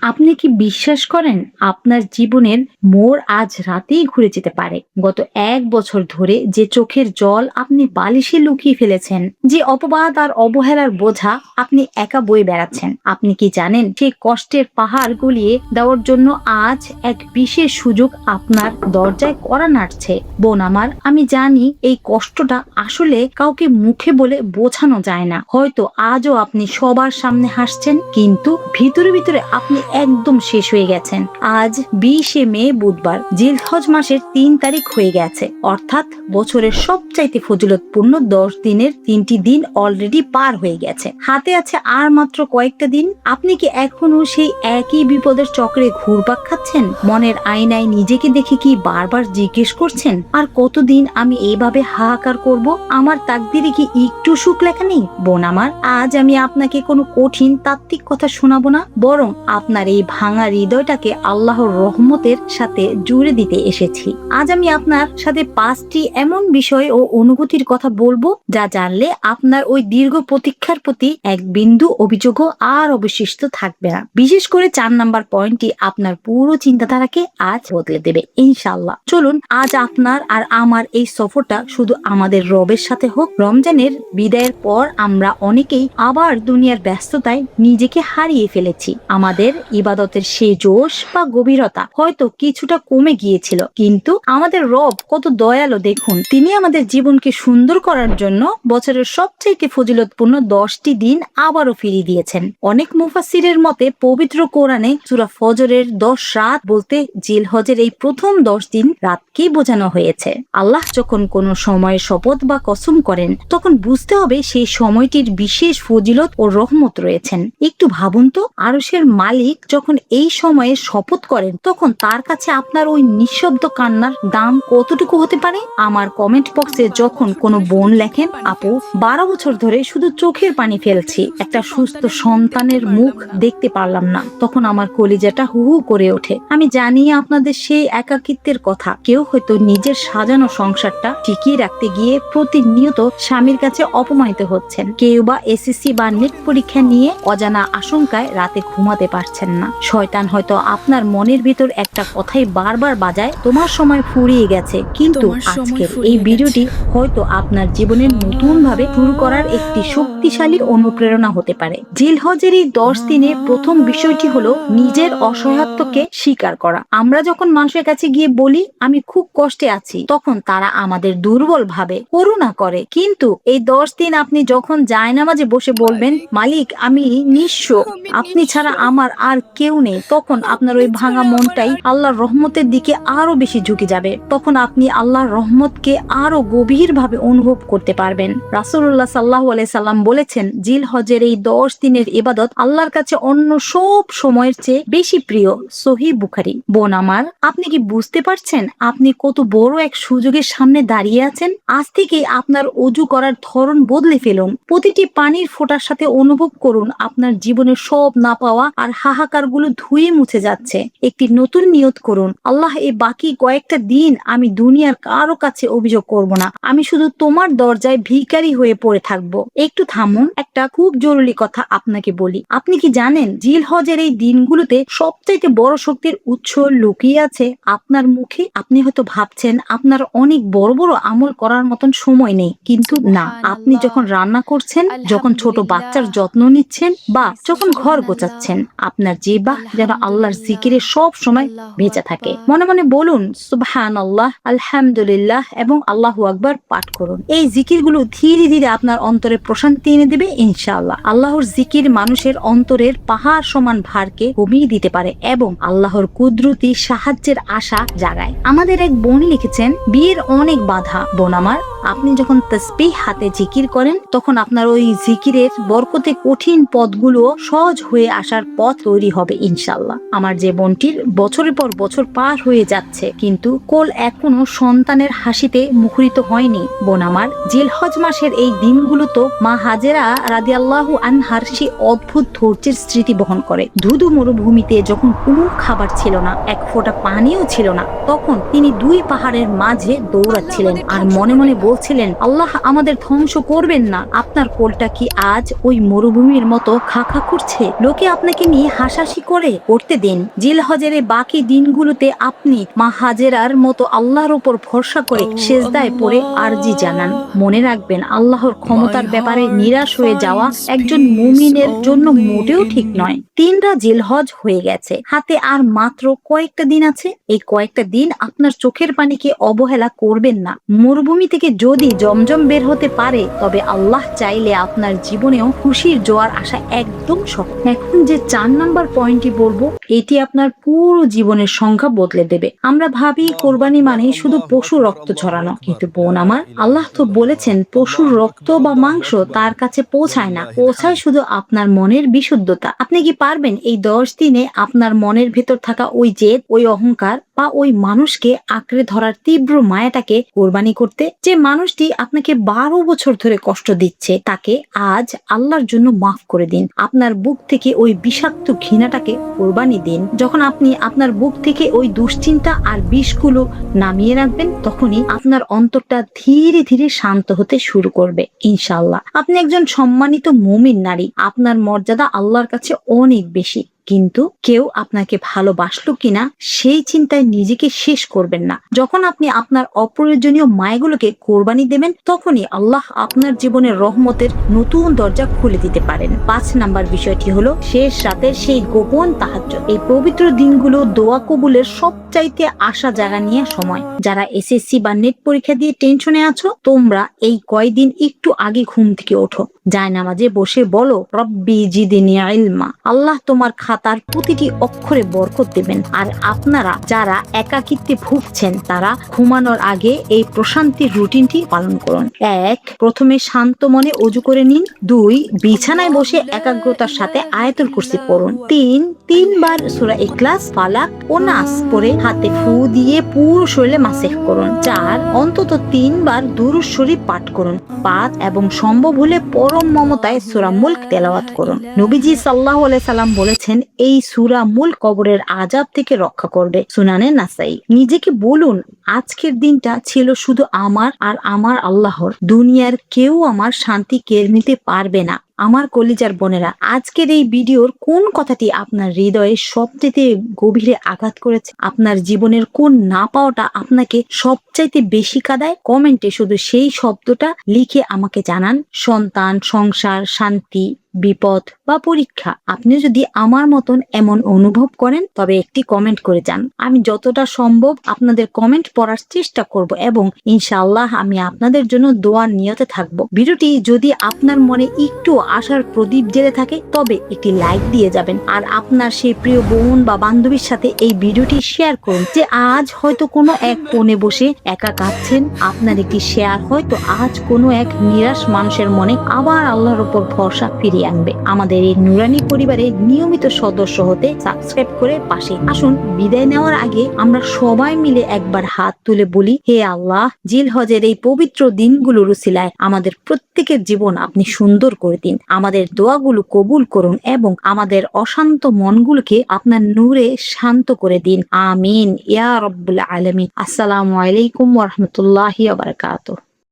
আপনি কি বিশ্বাস করেন আপনার জীবনের মোড় আজ রাতেই ঘুরে যেতে পারে? গত ১ বছর ধরে যে চোখের জল আপনি বালিশে লুকিয়ে ফেলেছেন, যে অপবাদ আর অবহেলার বোঝা আপনি একা বয়ে বেড়াচ্ছেন, আপনি কি জানেন সেই কষ্টের পাহাড় গলিয়ে দেওয়ার জন্য আজ এক বিশেষ সুযোগ আপনার দরজায় কড়া নাড়ছে? বোন আমার, আমি জানি এই কষ্টটা আসলে কাউকে মুখে বলে বোঝানো যায় না। হয়তো আজও আপনি সবার সামনে হাসছেন, কিন্তু ভিতরে ভিতরে আপনি একদম শেষ হয়ে গেছেন। আজ ২০শে মে বুধবার, জিলহজ মাসের ৩ তারিখ হয়ে গেছে, অর্থাৎ বছরের সবচাইতে ফজিলতপূর্ণ ১০ দিনের ৩টি দিন অলরেডি পার হয়ে গেছে। হাতে আছে আর মাত্র কয়েকটা দিন। আপনি কি এখনো সেই একই বিপদের চক্রে ঘুরপাক খাচ্ছেন? মনের আয়নায় নিজেকে দেখে কি বারবার জিজ্ঞেস করছেন, আর কতদিন আমি এইভাবে হাহাকার করব? আমার তাকদিরে কি একটু সুখ লেখা নেই? বোন আমার, আজ আমি আপনাকে কোনো কঠিন তাত্ত্বিক কথা শোনাবো না, বরং আপনার এই ভাঙা হৃদয়টাকে আল্লাহর রহমতের সাথে জুড়ে দিতে এসেছি। আজ আমি আপনার সাথে ৫টি এমন বিষয় ও অনুভূতির কথা বলবো যা জানলে আপনার ওই দীর্ঘ প্রতীক্ষার প্রতি এক বিন্দু অভিযোগও আর অবশিষ্ট থাকবে না। বিশেষ করে ৪ নাম্বার পয়েন্টটি আপনার পুরো চিন্তাধারাকে আজ বদলে দেবে ইনশাআল্লাহ। চলুন আজ আপনার আর আমার এই সফরটা শুধু আমাদের রবের সাথে হোক। রমজানের বিদায়ের পর আমরা অনেকেই আবার দুনিয়ার ব্যস্ততায় নিজেকে হারিয়ে ফেলেছি। আমাদের ইবাদতের সেই জোশ বা গভীরতা হয়তো কিছুটা কমে গিয়েছিল, কিন্তু আমাদের রব কত দয়ালু দেখুন। তিনি আমাদের জীবনকে সুন্দর করার জন্য বছরের সবচেয়ে ফজিলতপূর্ণ ১০টি দিন আবারও ফিরিয়ে দিয়েছেন। অনেক মুফাসসিরের মতে পবিত্র কোরআনে সূরা ফজরের ১০ রাত বলতে জিলহজের এই প্রথম ১০ দিন রাতকেই বোঝানো হয়েছে। আল্লাহ যখন কোনো সময়ের শপথ বা কসম করেন, তখন বুঝতে হবে সেই সময়টির বিশেষ ফজিলত ও রহমত রয়েছেন। একটু ভাবুন তো, আরশের মালিক যখন এই সময়ে শপথ করেন, তখন তার কাছে আপনার ওই নিঃশব্দ কান্নার দাম কতটুকু হতে পারে? আমার কমেন্ট বক্সে যখন কোনো বোন লেখেন, আপু ১২ বছর ধরে শুধু চোখের পানি ফেলছি, একটা সুস্থ সন্তানের মুখ দেখতে পারলাম না, তখন আমার কলিজাটা হু হু করে ওঠে। আমি জানি আপনাদের সেই একাকিত্বের কথা। কেউ হয়তো নিজের সাজানো সংসারটা টিকিয়ে রাখতে গিয়ে প্রতিনিয়ত স্বামীর কাছে অপমানিত হচ্ছেন। কেউ বা এসএসসি বা নেট পরীক্ষা নিয়ে অজানা আশঙ্কায় রাতে ঘুমাতে পারছেন না। শয়তান হয়তো আপনার মনের ভিতর একটা কথাই বারবার বাজায়, তোমার সময় ফুরিয়ে গেছে। কিন্তু আজকের এই ভিডিওটি হয়তো আপনার জীবনের নতুন ভাবে শুরু করার একটি শক্তিশালী অনুপ্রেরণা হতে পারে। জিলহজের এই ১০ দিনে প্রথম বিষয়টি হলো নিজের অসহায়ত্বকে স্বীকার করা। আমরা যখন মানুষের কাছে গিয়ে বলি আমি খুব কষ্টে আছি, তখন তারা আমাদের দুর্বল ভাবে, করুণা করে। কিন্তু এই ১০ দিন আপনি যখন জায়নামাজে বসে বলবেন, মালিক আমি নিঃস্ব, আপনি ছাড়া আমার আর কেউ নেই, তখন আপনার ওই ভাঙা মনটাই আল্লাহর রহমতের দিকে আরো বেশি ঝুঁকে যাবে। তখন আপনি আল্লাহর রহমতকে আরো গভীর ভাবে অনুভব করতে পারবেন। রাসূলুল্লাহ সাল্লাল্লাহু আলাইহি সাল্লাম বলেছেন, জিলহজের এই ১০ দিনের ইবাদত আল্লাহর কাছে অন্য সব সময়ের চেয়ে বেশি প্রিয়। সহিহ বুখারী। বোন আমার, আপনি কি বুঝতে পারছেন আপনি কত বড় এক সুযোগের সামনে দাঁড়িয়ে আছেন? আজ থেকে আপনার অজু করার ধরন বদলে ফেলুন। প্রতিটি পানির ফোঁটার সাথে অনুভব করুন আপনার জীবনের সব না পাওয়া আর হাহাকার গুলো ধুয়ে মুছে যাচ্ছে। একটি নতুন নিয়ত করুন, আল্লাহ এই বাকি কয়েকটা দিন আমি দুনিয়ার কারো কাছে অভিযোগ করব না, আমি শুধু তোমার দরজায় ভিখারি হয়ে পড়ে থাকবো। একটু থামুন, একটা খুব জরুরি কথা আপনাকে বলি। আপনি কি জানেন জিলহজের এই দিনগুলোতে সবচাইতে বড় শক্তির উৎস লুকিয়ে আছে আপনার মুখে? আপনি হয়তো ভাবছেন আপনার অনেক বড় বড় আমল করার মতন সময় নেই, কিন্তু না, আপনি যখন রান্না করছেন, যখন ছোট বাচ্চার যত্ন নিচ্ছেন, বা যখন ঘর গোছাচ্ছেন, আপনার জিহ্বা যেন আল্লাহর জিকিরে সব সময় ভেজা থাকে। মনে মনে বলুন সুবহানাল্লাহ, আলহামদুলিল্লাহ এবং আল্লাহু আকবার পাঠ করুন। এই জিকিরগুলো ধীরে ধীরে আপনার অন্তরে প্রশান্তি এনে দেবে ইনশাআল্লাহ। আল্লাহর জিকির মানুষের অন্তরের পাহাড় সমান ভারকে কমিয়ে দিতে পারে এবং আল্লাহর কুদরতি সাহায্যের আশা জাগায়। আমাদের এক বোন লিখেছেন, বিয়ের অনেক বাধা। বোন আমার, আপনি যখন তাসবিহ হাতে জিকির করেন, তখন আপনার ওই জিকিরের বরকতে কঠিন পথগুলো সহজ হয়ে আসার পথ তৈরি হবে ইনশাআল্লাহ। আমার যে বোনটির বছরের পর বছর পার হয়ে যাচ্ছে, কিন্তু কোল এখনো সন্তানের হাসিতে মুখরিত হয়নি। বোন আমার, জিলহজ মাসের এই দিনগুলো তো মা হাজেরা রাদিয়াল্লাহু আনহার সেই অদ্ভুত ধৈর্যের স্মৃতি বহন করে। ধুধু মরুভূমিতে যখন কোনো খাবার ছিল না, এক ফোঁটা পানিও ছিল না, তখন তিনি 2 পাহাড়ের মাঝে দৌড়াচ্ছিলেন আর মনে মনে বলছিলেন, বলছিলেন, আল্লাহ আমাদের ধ্বংস করবেন না, আপনার কোলটা কি আজ ওই মরুভূমির মতো খাখা করছে? লোকে আপনাকে নিয়ে হাসাহাসি করতে দিন। জিলহজের বাকি দিনগুলোতে আপনি মা হাজেরার মতো আল্লাহর উপর ভরসা করে সেজদায় পড়ে আরজি জানান। মনে রাখবেন, আল্লাহর ক্ষমতার ব্যাপারে নিরাশ হয়ে যাওয়া একজন মুমিনের জন্য মোটেও ঠিক নয়। 3টা জিলহজ হয়ে গেছে, হাতে আর মাত্র কয়েকটা দিন আছে। এই কয়েকটা দিন আপনার চোখের পানিকে অবহেলা করবেন না। মরুভূমি থেকে যদি জমজম বের হতে পারে, তবে আল্লাহ চাইলে আপনার জীবনেও খুশির জোয়ার আসা একদম সহজ। এখন যে 4 নাম্বার পয়েন্টটি বলবো, এটি আপনার পুরো জীবনের সংখ্যা বদলে দেবে। আমরা ভাবি কোরবানি মানে শুধু পশুর রক্ত ঝরানো, কিন্তু বোন আমার, আল্লাহ তো বলেছেন পশুর রক্ত বা মাংস তার কাছে পৌঁছায় না, পৌঁছায় শুধু আপনার মনের বিশুদ্ধতা। আপনি কি পারবেন এই 10 দিনে আপনার মনের ভেতর থাকা ওই জেদ, ওই অহংকার বা ওই মানুষকে আঁকড়ে ধরার তীব্র মায়াটাকে কোরবানি করতে? যে মানুষটি আপনাকে 12 বছর ধরে কষ্ট দিচ্ছে, তাকে আজ আল্লাহর জন্য মাফ করে দিন। আপনার বুক থেকে ওই বিষাক্ত ঘৃণাটাকে কোরবানি দিন। যখন আপনি আপনার বুক থেকে ওই দুশ্চিন্তা আর বিষগুলো নামিয়ে রাখবেন, তখনই আপনার অন্তরটা ধীরে ধীরে শান্ত হতে শুরু করবে। ইনশাআল্লাহ আপনি একজন সম্মানিত মুমিন নারী। আপনার মর্যাদা আল্লাহর কাছে অনেক বেশি। কিন্তু কেউ আপনাকে ভালোবাসলো কিনা সেই চিন্তায় নিজেকে শেষ করবেন না। যখন আপনি আপনার অপ্রয়োজনীয় মায়াগুলোকে কোরবানি দেবেন, তখনই আল্লাহ আপনার জীবনের রহমতের নতুন দরজা খুলে দিতে পারেন। 5 নাম্বার বিষয়টি হলো শেষ রাতের সেই গোপন তাহাজ্জুদ। এই পবিত্র দিনগুলো দোয়া কবুলের সবচাইতে আশা জাগা নিয়ে সময়। যারা এসএসসি বা নেট পরীক্ষা দিয়ে টেনশনে আছো, তোমরা এই কয়দিন একটু আগে ঘুম থেকে ওঠো, জায়নামাজে বসে বলো, রব্বি জিদনি ইলমা। আল্লাহ তোমার খাতার প্রতিটি অক্ষরে বরকত দেবেন। আর আপনারা যারা একাকিত্বে ভুগছেন, তারা ঘুমানোর আগে এই প্রশান্তির রুটিনটি পালন করুন। 1, প্রথমে শান্ত মনে ওযু করে নিন। 2, বিছানায় বসে একাগ্রতার সাথে আয়াতুল কুরসি পড়ুন। 3 বার সূরা ইখলাস, ফালাক ও নাস পড়ে হাতে ফু দিয়ে পুরো শরীরে মাসেহ করুন। 4, অন্তত 3 বার দুরূদ শরীফ পাঠ করুন। 5, এবং সম্ভব হলে পরম মমতায় সূরা মুলক তেলাওয়াত করুন। নবীজি সাল্লাল্লাহু আলাইহি সাল্লাম বলেছেন, এই সূরা মুলক কবরের আযাব থেকে রক্ষা করবে। সুনানে নাসাই। নিজেকে বলুন, আজকের দিনটা ছিল শুধু আমার আর আমার আল্লাহর। দুনিয়ার কেউ আমার শান্তি কেড়ে নিতে পারবে না। আমার কলিজার বোনেরা, আজকের এই ভিডিওর কোন কথাটি আপনার হৃদয়ে সবচেয়ে গভীরে আঘাত করেছে? আপনার জীবনের কোন না পাওয়াটা আপনাকে সবচাইতে বেশি কাঁদায়? কমেন্টে শুধু সেই শব্দটা লিখে আমাকে জানান। সন্তান, সংসার, শান্তি, বিপদ বা পরীক্ষা। আপনি যদি আমার মতন এমন অনুভব করেন, তবে একটি কমেন্ট করে যান। আমি যতটা সম্ভব আপনাদের কমেন্ট পড়ার চেষ্টা করব এবং ইনশাআল্লাহ আমি আপনাদের জন্য দোয়ার নিয়তে থাকব। ভিডিওটি যদি আপনার মনে একটু আশার প্রদীপ জ্বেলে থাকে, তবে একটি লাইক দিয়ে যাবেন। আর আপনার সেই প্রিয় বোন বা বান্ধবীর সাথে এই ভিডিওটি শেয়ার করুন, যে আজ হয়তো কোনো এক কোণে বসে একা কাঁদছেন। আপনার একটি শেয়ার হয়তো আজ কোনো এক নিরাশ মানুষের মনে আবার আল্লাহর উপর ভরসা ফিরিয়ে আনবে। আমাদের এই নুরানি পরিবারের নিয়মিত সদস্য হতে সাবস্ক্রাইব করে পাশে আসুন। বিদায় নেওয়ার আগে আমরা সবাই মিলে একবার হাত তুলে বলি, হে আল্লাহ, জিলহজের এই পবিত্র দিনগুলোর উসিলায় আমাদের প্রত্যেকের জীবন আপনি সুন্দর করে দিন। আমাদের দোয়াগুলো কবুল করুন এবং আমাদের অশান্ত মনগুলোকে আপনার নূরে শান্ত করে দিন। আমিন ইয়া রাব্বুল আলামিন। আসসালামু আলাইকুম ওয়া রাহমাতুল্লাহি ওয়া বারাকাতুহু।